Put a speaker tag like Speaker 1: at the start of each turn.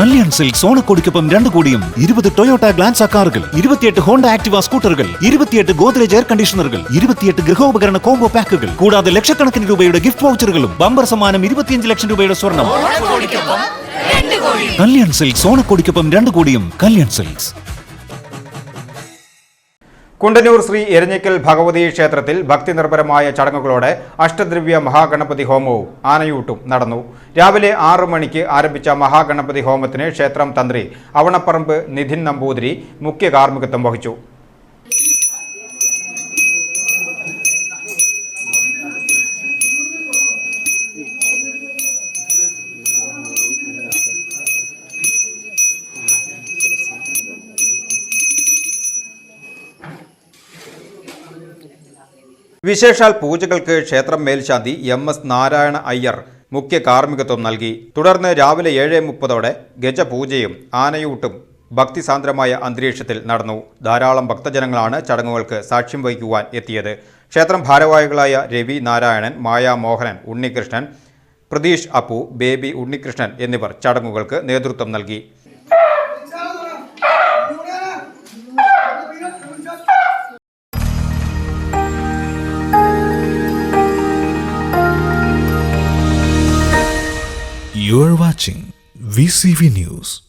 Speaker 1: Kalyan silks ഓണക്കോടിക്കൊപ്പം 2 കോടിയും 20 Toyota Glanza കാറുകൾ, 28 Honda Activa സ്കൂട്ടറുകൾ, 28 ഗോദ്രേജ് എയർ കണ്ടീഷണറുകൾ, 28 ഗൃഹോപകരണ കോംബോ പാക്കുകൾ, കൂടാതെ ലക്ഷക്കണക്കിന് രൂപയുടെ ഗിഫ്റ്റ് വൗച്ചറുകളും, ബമ്പർ സമ്മാനം 25 ലക്ഷം രൂപയുടെ സ്വർണം. കല്യാൺ സിൽക്സ് ഓണക്കോടിക്കൊപ്പം 2 കോടിയും. കല്യാൺ സിൽക്സ്.
Speaker 2: കുണ്ടന്നൂർ ശ്രീ എരഞ്ഞിക്കൽ ഭഗവതി ക്ഷേത്രത്തിൽ ഭക്തിനിർഭരമായ ചടങ്ങുകളോടെ അഷ്ടദ്രവ്യ മഹാഗണപതി ഹോമവും ആനയൂട്ടും നടന്നു. രാവിലെ 6 മണിക്ക് ആരംഭിച്ച മഹാഗണപതി ഹോമത്തിന് ക്ഷേത്രം തന്ത്രി അവണപ്പറമ്പ് നിധിൻ നമ്പൂതിരി മുഖ്യ കാർമ്മികത്വം വഹിച്ചു. വിശേഷാൽ പൂജകൾക്ക് ക്ഷേത്രം മേൽശാന്തി MS നാരായണ അയ്യർ മുഖ്യ കാർമ്മികത്വം നൽകി. തുടർന്ന് രാവിലെ 7:30 ഗജപൂജയും ആനയൂട്ടും ഭക്തിസാന്ദ്രമായ അന്തരീക്ഷത്തിൽ നടന്നു. ധാരാളം ഭക്തജനങ്ങളാണ് ചടങ്ങുകൾക്ക് സാക്ഷ്യം വഹിക്കുവാൻ എത്തിയത്. ക്ഷേത്രം ഭാരവാഹികളായ രവി നാരായണൻ, മായ മോഹനൻ, ഉണ്ണികൃഷ്ണൻ, പ്രതീഷ് അപ്പു, ബേബി ഉണ്ണികൃഷ്ണൻ എന്നിവർ ചടങ്ങുകൾക്ക് നേതൃത്വം നൽകി.
Speaker 1: You are watching VCV News.